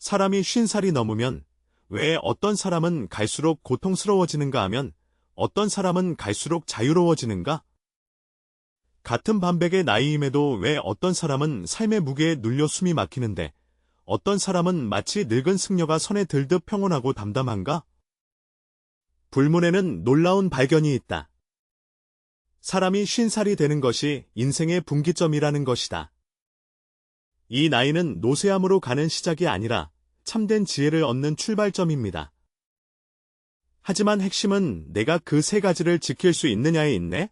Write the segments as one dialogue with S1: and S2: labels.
S1: 사람이 50살이 넘으면 왜 어떤 사람은 갈수록 고통스러워지는가 하면 어떤 사람은 갈수록 자유로워지는가? 같은 반백의 나이임에도 왜 어떤 사람은 삶의 무게에 눌려 숨이 막히는데 어떤 사람은 마치 늙은 승려가 선에 들듯 평온하고 담담한가? 불문에는 놀라운 발견이 있다. 사람이 50살이 되는 것이 인생의 분기점이라는 것이다. 이 나이는 노쇠함으로 가는 시작이 아니라 참된 지혜를 얻는 출발점입니다. 하지만 핵심은 내가 그 세 가지를 지킬 수 있느냐에 있네?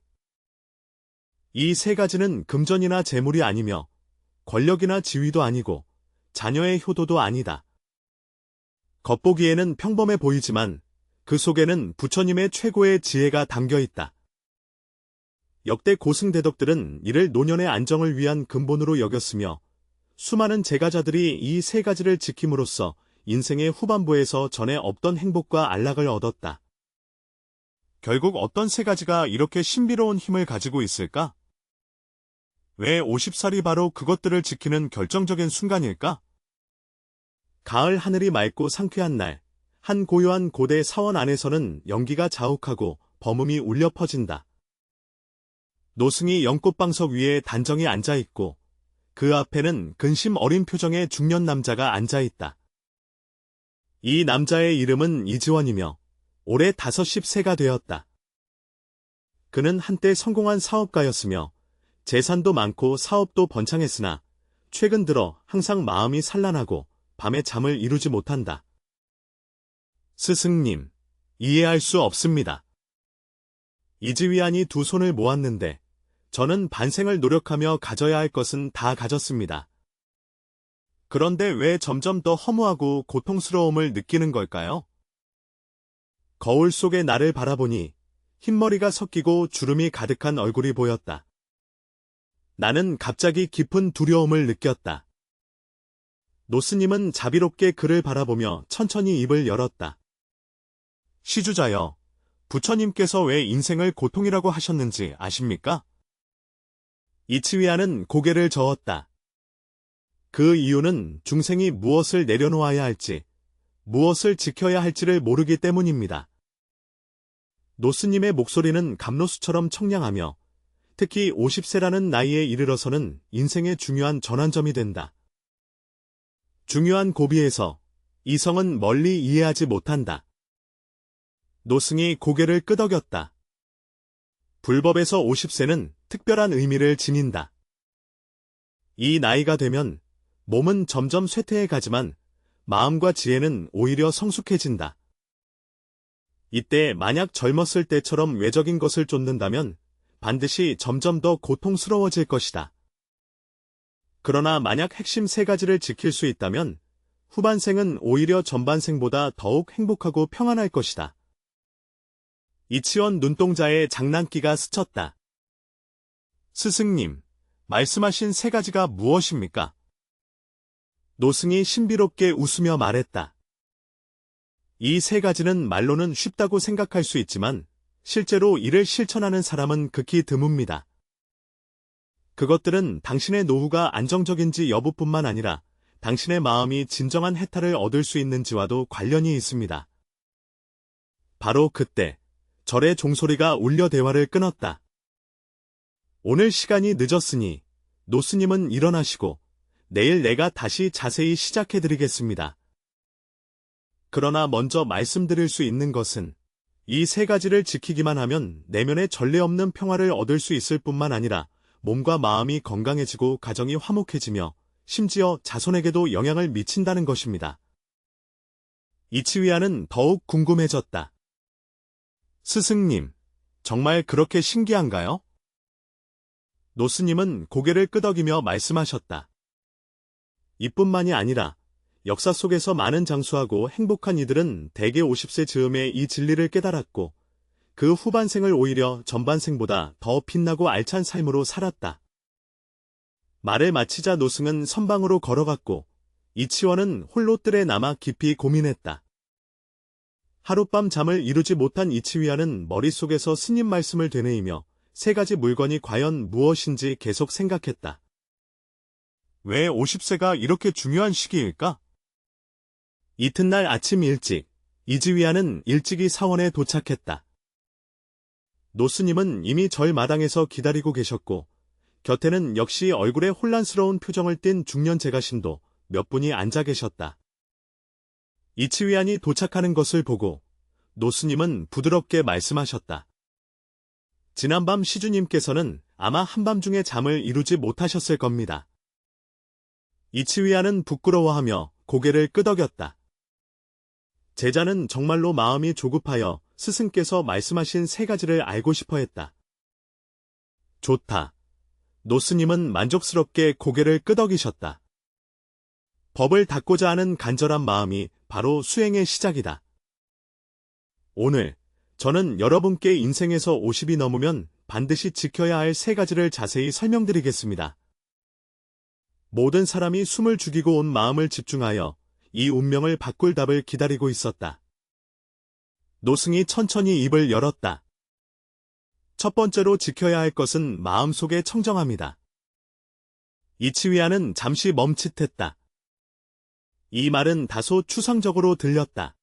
S1: 이 세 가지는 금전이나 재물이 아니며 권력이나 지위도 아니고 자녀의 효도도 아니다. 겉보기에는 평범해 보이지만 그 속에는 부처님의 최고의 지혜가 담겨 있다. 역대 고승대덕들은 이를 노년의 안정을 위한 근본으로 여겼으며 수많은 제가자들이 이 세 가지를 지킴으로써 인생의 후반부에서 전에 없던 행복과 안락을 얻었다. 결국 어떤 세 가지가 이렇게 신비로운 힘을 가지고 있을까? 왜 50살이 바로 그것들을 지키는 결정적인 순간일까? 가을 하늘이 맑고 상쾌한 날, 한 고요한 고대 사원 안에서는 연기가 자욱하고 범음이 울려 퍼진다. 노승이 연꽃방석 위에 단정히 앉아있고 그 앞에는 근심 어린 표정의 중년 남자가 앉아있다. 이 남자의 이름은 이지원이며 올해 50세가 되었다. 그는 한때 성공한 사업가였으며 재산도 많고 사업도 번창했으나 최근 들어 항상 마음이 산란하고 밤에 잠을 이루지 못한다. 스승님, 이해할 수 없습니다. 이지위안이 두 손을 모았는데 저는 반생을 노력하며 가져야 할 것은 다 가졌습니다. 그런데 왜 점점 더 허무하고 고통스러움을 느끼는 걸까요? 거울 속의 나를 바라보니 흰머리가 섞이고 주름이 가득한 얼굴이 보였다. 나는 갑자기 깊은 두려움을 느꼈다. 노스님은 자비롭게 그를 바라보며 천천히 입을 열었다. 시주자여, 부처님께서 왜 인생을 고통이라고 하셨는지 아십니까? 이치위안은 고개를 저었다. 그 이유는 중생이 무엇을 내려놓아야 할지, 무엇을 지켜야 할지를 모르기 때문입니다. 노스님의 목소리는 감로수처럼 청량하며 특히 50세라는 나이에 이르러서는 인생의 중요한 전환점이 된다. 중요한 고비에서 이성은 멀리 이해하지 못한다. 노승이 고개를 끄덕였다. 불법에서 50세는 특별한 의미를 지닌다. 이 나이가 되면 몸은 점점 쇠퇴해 가지만 마음과 지혜는 오히려 성숙해진다. 이때 만약 젊었을 때처럼 외적인 것을 쫓는다면 반드시 점점 더 고통스러워질 것이다. 그러나 만약 핵심 세 가지를 지킬 수 있다면 후반생은 오히려 전반생보다 더욱 행복하고 평안할 것이다. 이치원 눈동자에 장난기가 스쳤다. 스승님, 말씀하신 세 가지가 무엇입니까? 노승이 신비롭게 웃으며 말했다. 이 세 가지는 말로는 쉽다고 생각할 수 있지만 실제로 이를 실천하는 사람은 극히 드뭅니다. 그것들은 당신의 노후가 안정적인지 여부뿐만 아니라 당신의 마음이 진정한 해탈을 얻을 수 있는지와도 관련이 있습니다. 바로 그때 절의 종소리가 울려 대화를 끊었다. 오늘 시간이 늦었으니 노스님은 일어나시고 내일 내가 다시 자세히 시작해드리겠습니다. 그러나 먼저 말씀드릴 수 있는 것은 이 세 가지를 지키기만 하면 내면의 전례 없는 평화를 얻을 수 있을 뿐만 아니라 몸과 마음이 건강해지고 가정이 화목해지며 심지어 자손에게도 영향을 미친다는 것입니다. 이치위안은 더욱 궁금해졌다. 스승님, 정말 그렇게 신기한가요? 노스님은 고개를 끄덕이며 말씀하셨다. 이뿐만이 아니라 역사 속에서 많은 장수하고 행복한 이들은 대개 50세 즈음에 이 진리를 깨달았고 그 후반생을 오히려 전반생보다 더 빛나고 알찬 삶으로 살았다. 말을 마치자 노승은 선방으로 걸어갔고 이치원은 홀로 뜰에 남아 깊이 고민했다. 하룻밤 잠을 이루지 못한 이치위안은 머릿속에서 스님 말씀을 되뇌이며 세 가지 물건이 과연 무엇인지 계속 생각했다. 왜 50세가 이렇게 중요한 시기일까? 이튿날 아침 일찍 이지위안은 일찍이 사원에 도착했다. 노스님은 이미 절 마당에서 기다리고 계셨고 곁에는 역시 얼굴에 혼란스러운 표정을 띤 중년 제가신도 몇 분이 앉아 계셨다. 이치위안이 도착하는 것을 보고 노스님은 부드럽게 말씀하셨다. 지난밤 시주님께서는 아마 한밤중에 잠을 이루지 못하셨을 겁니다. 이치위안은 부끄러워하며 고개를 끄덕였다. 제자는 정말로 마음이 조급하여 스승께서 말씀하신 3가지를 알고 싶어 했다. 좋다. 노스님은 만족스럽게 고개를 끄덕이셨다. 법을 닦고자 하는 간절한 마음이 바로 수행의 시작이다. 오늘 저는 여러분께 인생에서 50이 넘으면 반드시 지켜야 할 3가지를 자세히 설명드리겠습니다. 모든 사람이 숨을 죽이고 온 마음을 집중하여 이 운명을 바꿀 답을 기다리고 있었다. 노승이 천천히 입을 열었다. 첫 번째로 지켜야 할 것은 마음속의 청정함이다. 이치위안은 잠시 멈칫했다. 이 말은 다소 추상적으로 들렸다.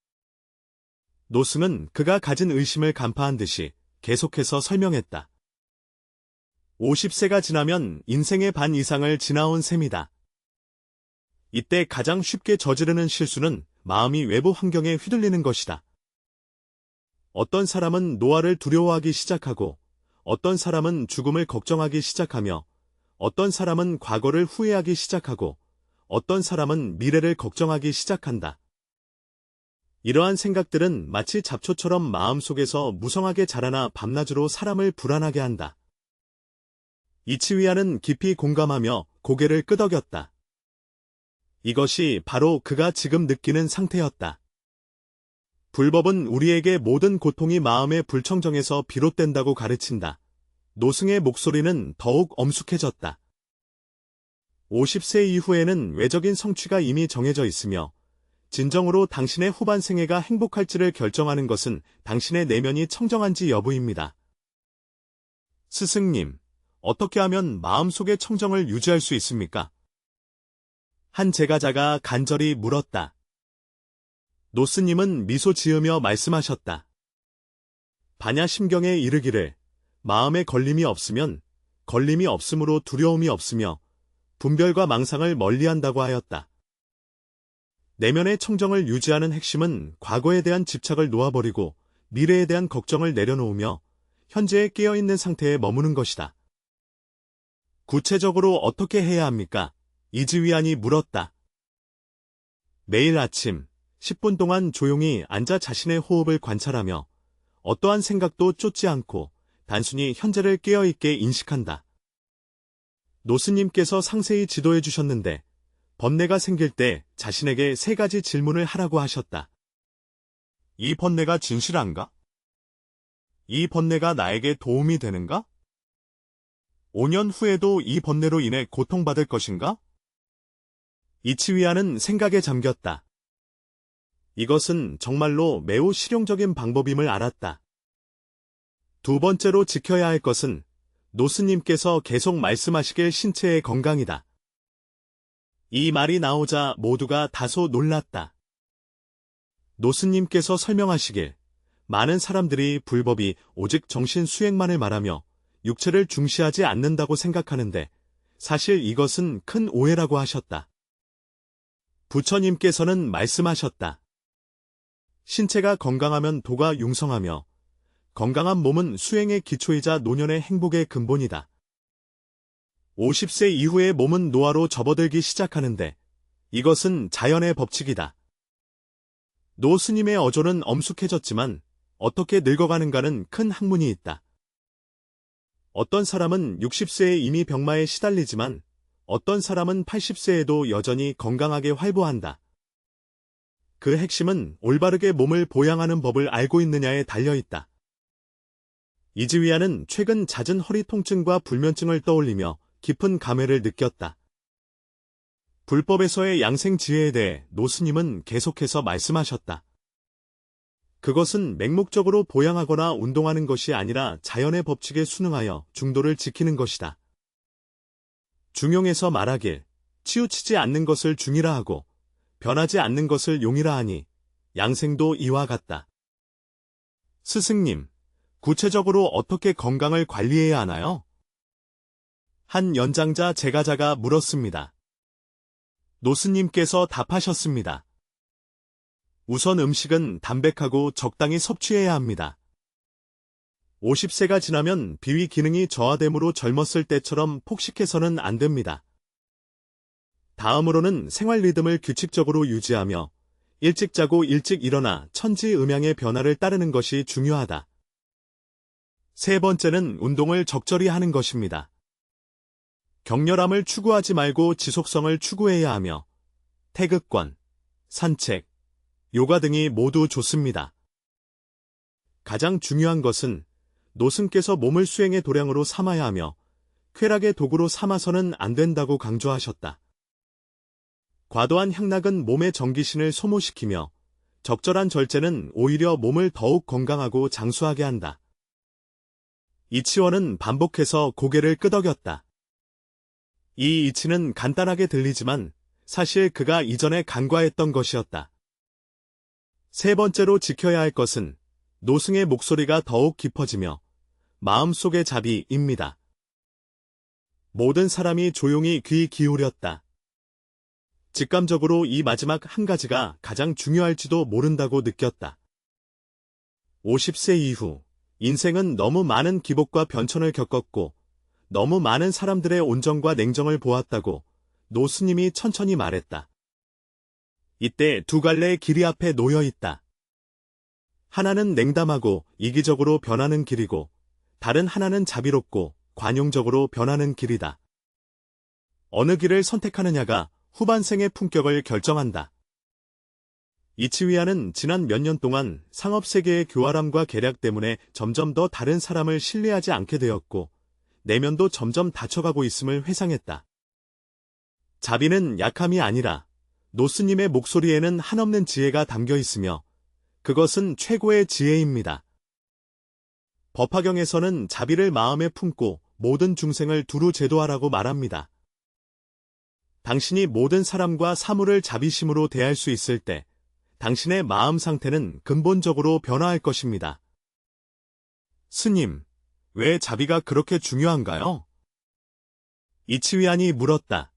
S1: 노승은 그가 가진 의심을 간파한 듯이 계속해서 설명했다. 50세가 지나면 인생의 반 이상을 지나온 셈이다. 이때 가장 쉽게 저지르는 실수는 마음이 외부 환경에 휘둘리는 것이다. 어떤 사람은 노화를 두려워하기 시작하고 어떤 사람은 죽음을 걱정하기 시작하며 어떤 사람은 과거를 후회하기 시작하고 어떤 사람은 미래를 걱정하기 시작한다. 이러한 생각들은 마치 잡초처럼 마음속에서 무성하게 자라나 밤낮으로 사람을 불안하게 한다. 이치위안은 깊이 공감하며 고개를 끄덕였다. 이것이 바로 그가 지금 느끼는 상태였다. 불법은 우리에게 모든 고통이 마음의 불청정에서 비롯된다고 가르친다. 노승의 목소리는 더욱 엄숙해졌다. 50세 이후에는 외적인 성취가 이미 정해져 있으며 진정으로 당신의 후반 생애가 행복할지를 결정하는 것은 당신의 내면이 청정한지 여부입니다. 스승님, 어떻게 하면 마음속의 청정을 유지할 수 있습니까? 한 제가자가 간절히 물었다. 노스님은 미소 지으며 말씀하셨다. 반야심경에 이르기를 마음에 걸림이 없으면 걸림이 없으므로 두려움이 없으며 분별과 망상을 멀리한다고 하였다. 내면의 청정을 유지하는 핵심은 과거에 대한 집착을 놓아버리고 미래에 대한 걱정을 내려놓으며 현재에 깨어있는 상태에 머무는 것이다. 구체적으로 어떻게 해야 합니까? 이지위안이 물었다. 매일 아침 10분 동안 조용히 앉아 자신의 호흡을 관찰하며 어떠한 생각도 쫓지 않고 단순히 현재를 깨어있게 인식한다. 노스님께서 상세히 지도해 주셨는데 번뇌가 생길 때 자신에게 3가지 질문을 하라고 하셨다. 이 번뇌가 진실한가? 이 번뇌가 나에게 도움이 되는가? 5년 후에도 이 번뇌로 인해 고통받을 것인가? 이치위안은 생각에 잠겼다. 이것은 정말로 매우 실용적인 방법임을 알았다. 두 번째로 지켜야 할 것은 노스님께서 계속 말씀하시길 신체의 건강이다. 이 말이 나오자 모두가 다소 놀랐다. 노스님께서 설명하시길 많은 사람들이 불법이 오직 정신 수행만을 말하며 육체를 중시하지 않는다고 생각하는데 사실 이것은 큰 오해라고 하셨다. 부처님께서는 말씀하셨다. 신체가 건강하면 도가 융성하며 건강한 몸은 수행의 기초이자 노년의 행복의 근본이다. 50세 이후에 몸은 노화로 접어들기 시작하는데 이것은 자연의 법칙이다. 노 스님의 어조는 엄숙해졌지만 어떻게 늙어가는가는 큰 학문이 있다. 어떤 사람은 60세에 이미 병마에 시달리지만 어떤 사람은 80세에도 여전히 건강하게 활보한다. 그 핵심은 올바르게 몸을 보양하는 법을 알고 있느냐에 달려있다. 이지위안은 최근 잦은 허리 통증과 불면증을 떠올리며 깊은 감회를 느꼈다. 불법에서의 양생지혜에 대해 노스님은 계속해서 말씀하셨다. 그것은 맹목적으로 보양하거나 운동하는 것이 아니라 자연의 법칙에 순응하여 중도를 지키는 것이다. 중용에서 말하길 치우치지 않는 것을 중이라 하고 변하지 않는 것을 용이라 하니 양생도 이와 같다. 스승님, 구체적으로 어떻게 건강을 관리해야 하나요? 한 연장자 제가자가 물었습니다. 노스님께서 답하셨습니다. 우선 음식은 담백하고 적당히 섭취해야 합니다. 50세가 지나면 비위 기능이 저하되므로 젊었을 때처럼 폭식해서는 안 됩니다. 다음으로는 생활 리듬을 규칙적으로 유지하며 일찍 자고 일찍 일어나 천지음양의 변화를 따르는 것이 중요하다. 세 번째는 운동을 적절히 하는 것입니다. 격렬함을 추구하지 말고 지속성을 추구해야 하며 태극권, 산책, 요가 등이 모두 좋습니다. 가장 중요한 것은 노승께서 몸을 수행의 도량으로 삼아야 하며 쾌락의 도구로 삼아서는 안 된다고 강조하셨다. 과도한 향락은 몸의 정기신을 소모시키며 적절한 절제는 오히려 몸을 더욱 건강하고 장수하게 한다. 이치원은 반복해서 고개를 끄덕였다. 이 이치는 간단하게 들리지만 사실 그가 이전에 간과했던 것이었다. 세 번째로 지켜야 할 것은 노승의 목소리가 더욱 깊어지며 마음속의 자비입니다. 모든 사람이 조용히 귀 기울였다. 직감적으로 이 마지막 한 가지가 가장 중요할지도 모른다고 느꼈다. 50세 이후 인생은 너무 많은 기복과 변천을 겪었고 너무 많은 사람들의 온정과 냉정을 보았다고 노스님이 천천히 말했다. 이때 두 갈래의 길이 앞에 놓여 있다. 하나는 냉담하고 이기적으로 변하는 길이고 다른 하나는 자비롭고 관용적으로 변하는 길이다. 어느 길을 선택하느냐가 후반생의 품격을 결정한다. 이치위안은 지난 몇 년 동안 상업세계의 교활함과 계략 때문에 점점 더 다른 사람을 신뢰하지 않게 되었고 내면도 점점 닫혀가고 있음을 회상했다. 자비는 약함이 아니라 노스님의 목소리에는 한없는 지혜가 담겨 있으며 그것은 최고의 지혜입니다. 법화경에서는 자비를 마음에 품고 모든 중생을 두루 제도하라고 말합니다. 당신이 모든 사람과 사물을 자비심으로 대할 수 있을 때 당신의 마음 상태는 근본적으로 변화할 것입니다. 스님, 왜 자비가 그렇게 중요한가요? 이치위안이 물었다.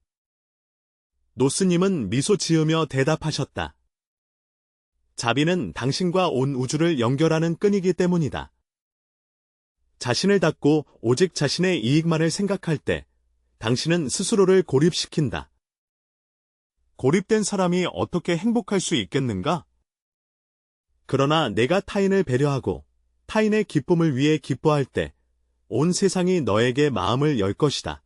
S1: 노스님은 미소 지으며 대답하셨다. 자비는 당신과 온 우주를 연결하는 끈이기 때문이다. 자신을 닫고 오직 자신의 이익만을 생각할 때 당신은 스스로를 고립시킨다. 고립된 사람이 어떻게 행복할 수 있겠는가? 그러나 내가 타인을 배려하고 타인의 기쁨을 위해 기뻐할 때 온 세상이 너에게 마음을 열 것이다.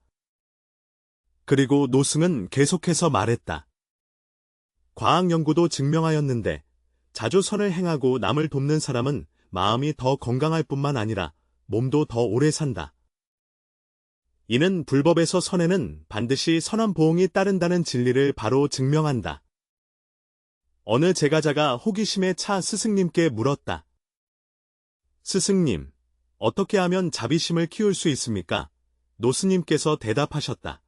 S1: 그리고 노승은 계속해서 말했다. 과학 연구도 증명하였는데 자주 선을 행하고 남을 돕는 사람은 마음이 더 건강할 뿐만 아니라 몸도 더 오래 산다. 이는 불법에서 선에는 반드시 선한 보응이 따른다는 진리를 바로 증명한다. 어느 제가자가 호기심에 차 스승님께 물었다. 스승님, 어떻게 하면 자비심을 키울 수 있습니까? 노스님께서 대답하셨다.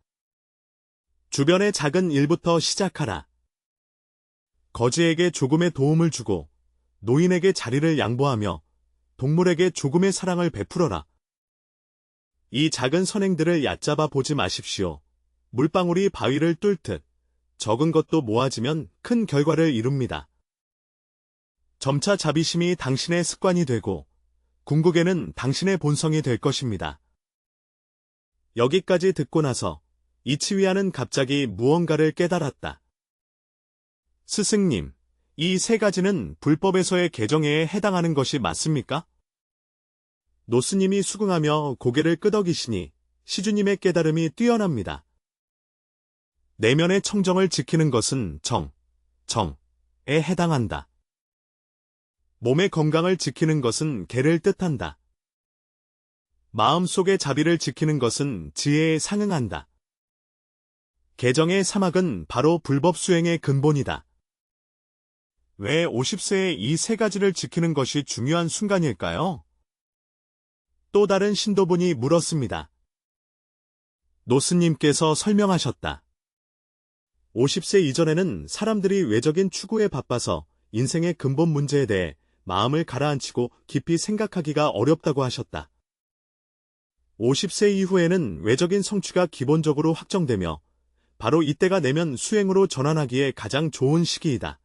S1: 주변의 작은 일부터 시작하라. 거지에게 조금의 도움을 주고 노인에게 자리를 양보하며 동물에게 조금의 사랑을 베풀어라. 이 작은 선행들을 얕잡아 보지 마십시오. 물방울이 바위를 뚫듯 적은 것도 모아지면 큰 결과를 이룹니다. 점차 자비심이 당신의 습관이 되고 궁극에는 당신의 본성이 될 것입니다. 여기까지 듣고 나서 이치위안은 갑자기 무언가를 깨달았다. 스승님, 이 세 가지는 불법에서의 개정에 해당하는 것이 맞습니까? 노스님이 수긍하며 고개를 끄덕이시니 시주님의 깨달음이 뛰어납니다. 내면의 청정을 지키는 것은 정에 해당한다. 몸의 건강을 지키는 것은 계를 뜻한다. 마음속의 자비를 지키는 것은 지혜에 상응한다. 개정의 사막은 바로 불법 수행의 근본이다. 왜 50세에 이 세 가지를 지키는 것이 중요한 순간일까요? 또 다른 신도분이 물었습니다. 노스님께서 설명하셨다. 50세 이전에는 사람들이 외적인 추구에 바빠서 인생의 근본 문제에 대해 마음을 가라앉히고 깊이 생각하기가 어렵다고 하셨다. 50세 이후에는 외적인 성취가 기본적으로 확정되며 바로 이때가 내면 수행으로 전환하기에 가장 좋은 시기이다.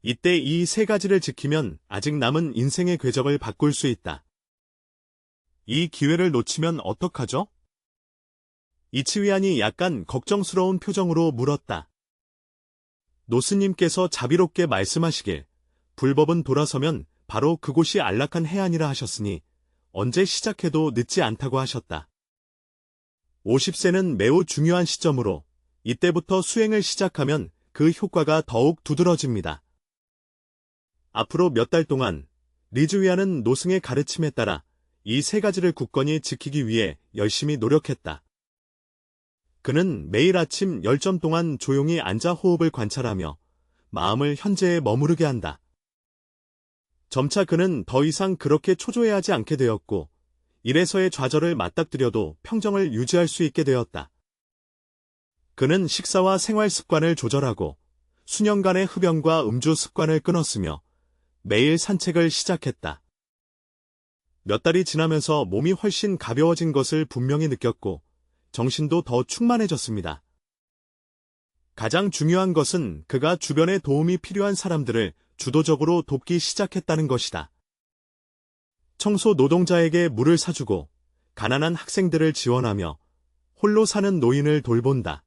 S1: 이때 이 세 가지를 지키면 아직 남은 인생의 궤적을 바꿀 수 있다. 이 기회를 놓치면 어떡하죠? 이치위안이 약간 걱정스러운 표정으로 물었다. 노스님께서 자비롭게 말씀하시길 불법은 돌아서면 바로 그곳이 안락한 해안이라 하셨으니 언제 시작해도 늦지 않다고 하셨다. 50세는 매우 중요한 시점으로 이때부터 수행을 시작하면 그 효과가 더욱 두드러집니다. 앞으로 몇 달 동안 리즈위안은 노승의 가르침에 따라 이 세 가지를 굳건히 지키기 위해 열심히 노력했다. 그는 매일 아침 10점 동안 조용히 앉아 호흡을 관찰하며 마음을 현재에 머무르게 한다. 점차 그는 더 이상 그렇게 초조해하지 않게 되었고 일에서의 좌절을 맞닥뜨려도 평정을 유지할 수 있게 되었다. 그는 식사와 생활 습관을 조절하고 수년간의 흡연과 음주 습관을 끊었으며 매일 산책을 시작했다. 몇 달이 지나면서 몸이 훨씬 가벼워진 것을 분명히 느꼈고 정신도 더 충만해졌습니다. 가장 중요한 것은 그가 주변에 도움이 필요한 사람들을 주도적으로 돕기 시작했다는 것이다. 청소 노동자에게 물을 사주고 가난한 학생들을 지원하며 홀로 사는 노인을 돌본다.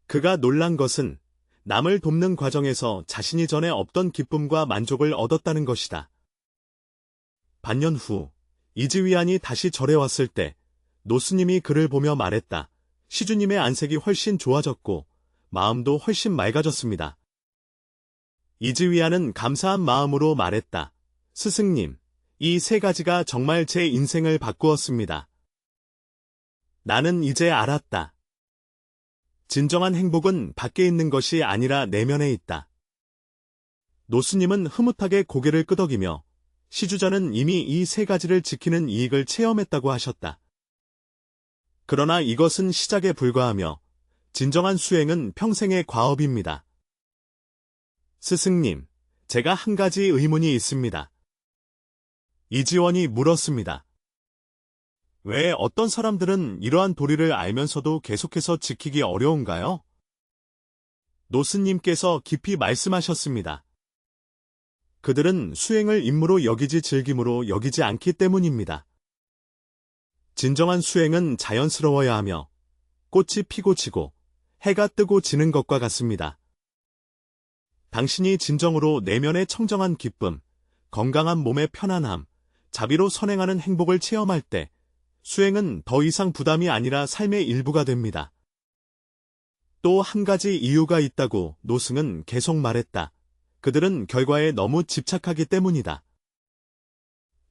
S1: 그가 놀란 것은 남을 돕는 과정에서 자신이 전에 없던 기쁨과 만족을 얻었다는 것이다. 반년 후 이즈위안이 다시 절에 왔을 때 노스님이 그를 보며 말했다. 시주님의 안색이 훨씬 좋아졌고 마음도 훨씬 맑아졌습니다. 이즈위안은 감사한 마음으로 말했다. 스승님, 이 세 가지가 정말 제 인생을 바꾸었습니다. 나는 이제 알았다. 진정한 행복은 밖에 있는 것이 아니라 내면에 있다. 노스님은 흐뭇하게 고개를 끄덕이며 시주자는 이미 이 세 가지를 지키는 이익을 체험했다고 하셨다. 그러나 이것은 시작에 불과하며 진정한 수행은 평생의 과업입니다. 스승님, 제가 한 가지 의문이 있습니다. 이지원이 물었습니다. 왜 어떤 사람들은 이러한 도리를 알면서도 계속해서 지키기 어려운가요? 노스님께서 깊이 말씀하셨습니다. 그들은 수행을 임무로 여기지 즐김으로 여기지 않기 때문입니다. 진정한 수행은 자연스러워야 하며 꽃이 피고 지고 해가 뜨고 지는 것과 같습니다. 당신이 진정으로 내면의 청정한 기쁨, 건강한 몸의 편안함, 자비로 선행하는 행복을 체험할 때 수행은 더 이상 부담이 아니라 삶의 일부가 됩니다. 또 한 가지 이유가 있다고 노승은 계속 말했다. 그들은 결과에 너무 집착하기 때문이다.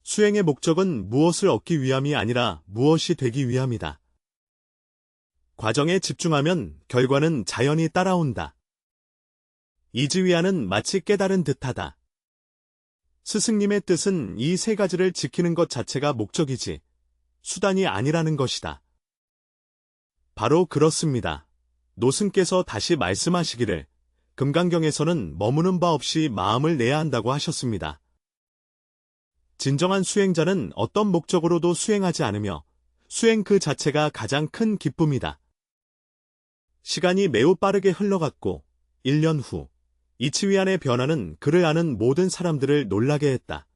S1: 수행의 목적은 무엇을 얻기 위함이 아니라 무엇이 되기 위함이다. 과정에 집중하면 결과는 자연히 따라온다. 이즈위안은 마치 깨달은 듯하다. 스승님의 뜻은 이 세 가지를 지키는 것 자체가 목적이지 수단이 아니라는 것이다. 바로 그렇습니다. 노승께서 다시 말씀하시기를 금강경에서는 머무는 바 없이 마음을 내야 한다고 하셨습니다. 진정한 수행자는 어떤 목적으로도 수행하지 않으며 수행 그 자체가 가장 큰 기쁨이다. 시간이 매우 빠르게 흘러갔고 1년 후 이치위안의 변화는 그를 아는 모든 사람들을 놀라게 했다.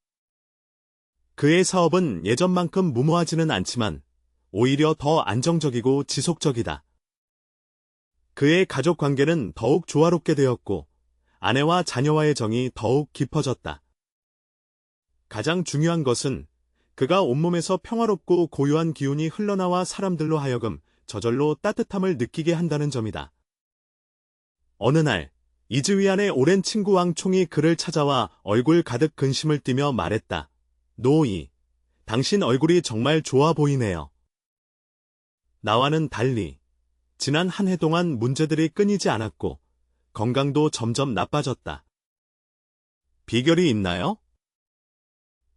S1: 그의 사업은 예전만큼 무모하지는 않지만 오히려 더 안정적이고 지속적이다. 그의 가족 관계는 더욱 조화롭게 되었고 아내와 자녀와의 정이 더욱 깊어졌다. 가장 중요한 것은 그가 온몸에서 평화롭고 고요한 기운이 흘러나와 사람들로 하여금 저절로 따뜻함을 느끼게 한다는 점이다. 어느 날 이즈위안의 오랜 친구 왕총이 그를 찾아와 얼굴 가득 근심을 띠며 말했다. 노이, 당신 얼굴이 정말 좋아 보이네요. 나와는 달리 지난 한 해 동안 문제들이 끊이지 않았고 건강도 점점 나빠졌다. 비결이 있나요?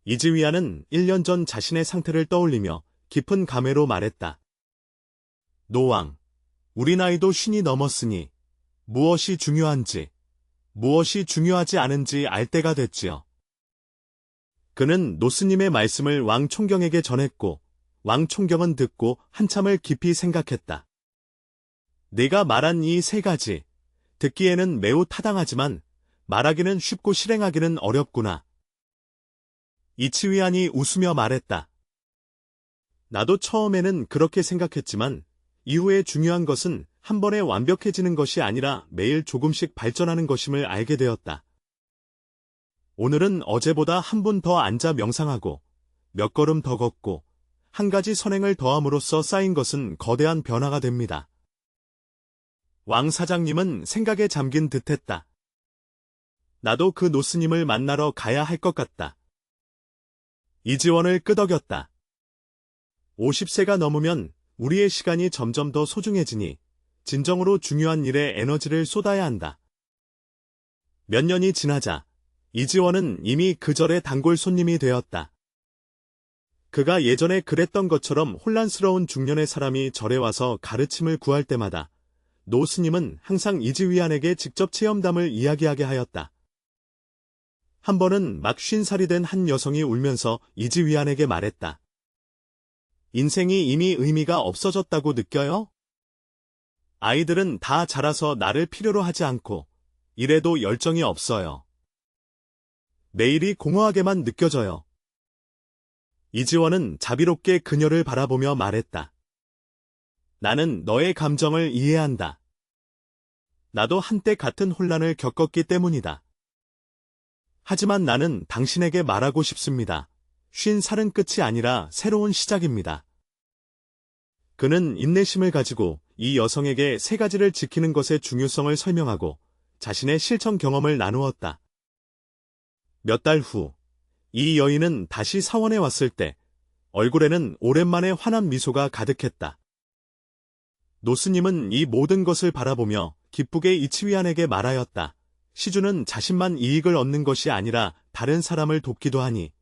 S1: 이즈위안은 1년 전 자신의 상태를 떠올리며 깊은 감회로 말했다. 노왕, 우리 나이도 50이 넘었으니 무엇이 중요한지, 무엇이 중요하지 않은지 알 때가 됐지요. 그는 노스님의 말씀을 왕 총경에게 전했고 왕 총경은 듣고 한참을 깊이 생각했다. 네가 말한 이 세 가지, 듣기에는 매우 타당하지만 말하기는 쉽고 실행하기는 어렵구나. 이치위안이 웃으며 말했다. 나도 처음에는 그렇게 생각했지만 이후에 중요한 것은 한 번에 완벽해지는 것이 아니라 매일 조금씩 발전하는 것임을 알게 되었다. 오늘은 어제보다 한 분 더 앉아 명상하고 몇 걸음 더 걷고 한 가지 선행을 더함으로써 쌓인 것은 거대한 변화가 됩니다. 왕 사장님은 생각에 잠긴 듯했다. 나도 그 노스님을 만나러 가야 할 것 같다. 이지원을 끄덕였다. 50세가 넘으면 우리의 시간이 점점 더 소중해지니 진정으로 중요한 일에 에너지를 쏟아야 한다. 몇 년이 지나자 이지원은 이미 그 절의 단골 손님이 되었다. 그가 예전에 그랬던 것처럼 혼란스러운 중년의 사람이 절에 와서 가르침을 구할 때마다 노 스님은 항상 이지위안에게 직접 체험담을 이야기하게 하였다. 한 번은 막 50살이 된 한 여성이 울면서 이지위안에게 말했다. 인생이 이미 의미가 없어졌다고 느껴요? 아이들은 다 자라서 나를 필요로 하지 않고 일에도 열정이 없어요. 매일이 공허하게만 느껴져요. 이지원은 자비롭게 그녀를 바라보며 말했다. 나는 너의 감정을 이해한다. 나도 한때 같은 혼란을 겪었기 때문이다. 하지만 나는 당신에게 말하고 싶습니다. 50살은 끝이 아니라 새로운 시작입니다. 그는 인내심을 가지고 이 여성에게 세 가지를 지키는 것의 중요성을 설명하고 자신의 실천 경험을 나누었다. 몇 달 후, 이 여인은 다시 사원에 왔을 때 얼굴에는 오랜만에 환한 미소가 가득했다. 노스님은 이 모든 것을 바라보며 기쁘게 이치위안에게 말하였다. 시주는 자신만 이익을 얻는 것이 아니라 다른 사람을 돕기도 하니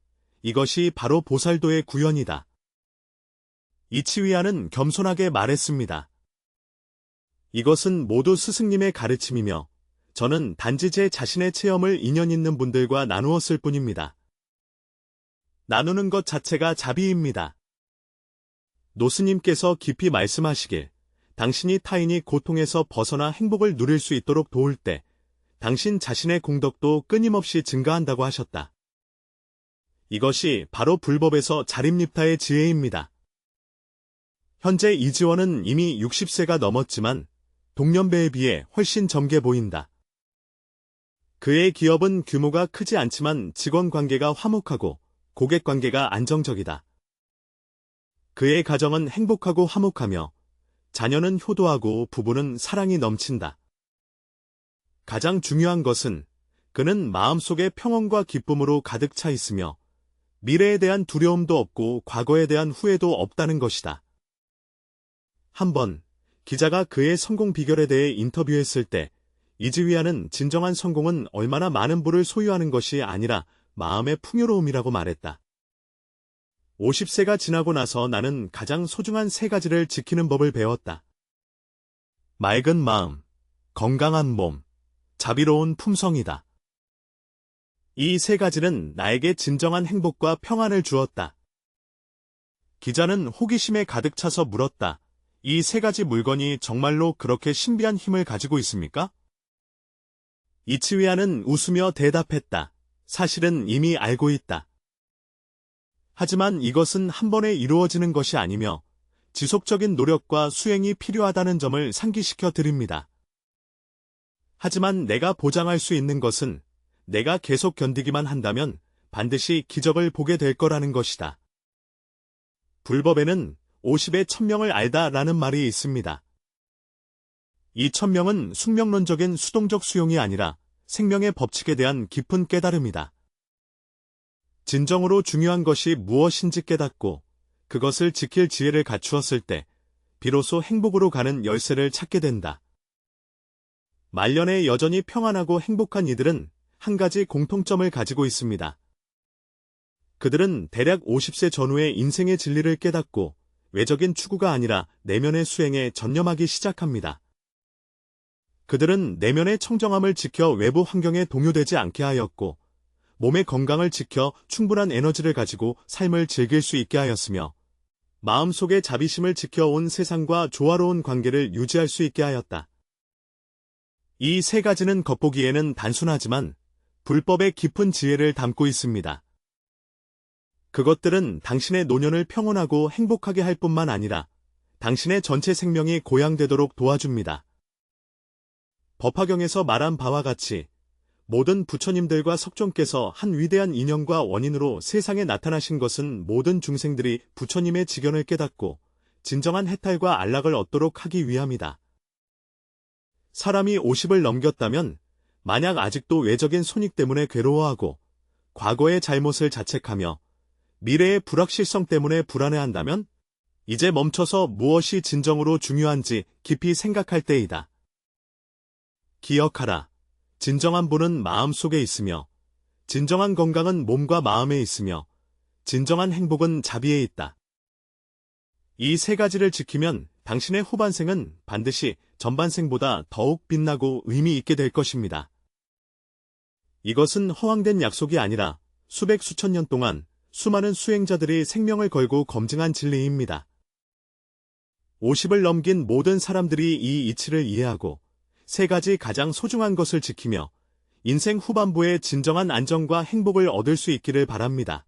S1: 이것이 바로 보살도의 구현이다. 이치위안은 겸손하게 말했습니다. 이것은 모두 스승님의 가르침이며 저는 단지 제 자신의 체험을 인연 있는 분들과 나누었을 뿐입니다. 나누는 것 자체가 자비입니다. 노스님께서 깊이 말씀하시길, 당신이 타인이 고통에서 벗어나 행복을 누릴 수 있도록 도울 때 당신 자신의 공덕도 끊임없이 증가한다고 하셨다. 이것이 바로 불법에서 자립립타의 지혜입니다. 현재 이지원은 이미 60세가 넘었지만 동년배에 비해 훨씬 젊게 보인다. 그의 기업은 규모가 크지 않지만 직원 관계가 화목하고 고객 관계가 안정적이다. 그의 가정은 행복하고 화목하며 자녀는 효도하고 부부는 사랑이 넘친다. 가장 중요한 것은 그는 마음속에 평온과 기쁨으로 가득 차 있으며 미래에 대한 두려움도 없고 과거에 대한 후회도 없다는 것이다. 한번 기자가 그의 성공 비결에 대해 인터뷰했을 때 이지위안은 진정한 성공은 얼마나 많은 부를 소유하는 것이 아니라 마음의 풍요로움이라고 말했다. 50세가 지나고 나서 나는 가장 소중한 세 가지를 지키는 법을 배웠다. 맑은 마음, 건강한 몸, 자비로운 품성이다. 이 세 가지는 나에게 진정한 행복과 평안을 주었다. 기자는 호기심에 가득 차서 물었다. 이 세 가지 물건이 정말로 그렇게 신비한 힘을 가지고 있습니까? 이치위안은 웃으며 대답했다. 사실은 이미 알고 있다. 하지만 이것은 한 번에 이루어지는 것이 아니며 지속적인 노력과 수행이 필요하다는 점을 상기시켜 드립니다. 하지만 내가 보장할 수 있는 것은 내가 계속 견디기만 한다면 반드시 기적을 보게 될 거라는 것이다. 불법에는 50에 1000명을 알다 라는 말이 있습니다. 이 1000명은 숙명론적인 수동적 수용이 아니라 생명의 법칙에 대한 깊은 깨달음이다. 진정으로 중요한 것이 무엇인지 깨닫고 그것을 지킬 지혜를 갖추었을 때 비로소 행복으로 가는 열쇠를 찾게 된다. 말년에 여전히 평안하고 행복한 이들은 한 가지 공통점을 가지고 있습니다. 그들은 대략 50세 전후의 인생의 진리를 깨닫고 외적인 추구가 아니라 내면의 수행에 전념하기 시작합니다. 그들은 내면의 청정함을 지켜 외부 환경에 동요되지 않게 하였고, 몸의 건강을 지켜 충분한 에너지를 가지고 삶을 즐길 수 있게 하였으며, 마음속의 자비심을 지켜온 세상과 조화로운 관계를 유지할 수 있게 하였다. 이 세 가지는 겉보기에는 단순하지만 불법의 깊은 지혜를 담고 있습니다. 그것들은 당신의 노년을 평온하고 행복하게 할 뿐만 아니라 당신의 전체 생명이 고양되도록 도와줍니다. 법화경에서 말한 바와 같이 모든 부처님들과 석존께서 한 위대한 인연과 원인으로 세상에 나타나신 것은 모든 중생들이 부처님의 지견을 깨닫고 진정한 해탈과 안락을 얻도록 하기 위함이다. 사람이 50을 넘겼다면 만약 아직도 외적인 손익 때문에 괴로워하고 과거의 잘못을 자책하며 미래의 불확실성 때문에 불안해한다면 이제 멈춰서 무엇이 진정으로 중요한지 깊이 생각할 때이다. 기억하라. 진정한 부는 마음 속에 있으며 진정한 건강은 몸과 마음에 있으며 진정한 행복은 자비에 있다. 이 세 가지를 지키면 당신의 후반생은 반드시 전반생보다 더욱 빛나고 의미 있게 될 것입니다. 이것은 허황된 약속이 아니라 수백 수천 년 동안 수많은 수행자들이 생명을 걸고 검증한 진리입니다. 50을 넘긴 모든 사람들이 이 이치를 이해하고 세 가지 가장 소중한 것을 지키며 인생 후반부에 진정한 안정과 행복을 얻을 수 있기를 바랍니다.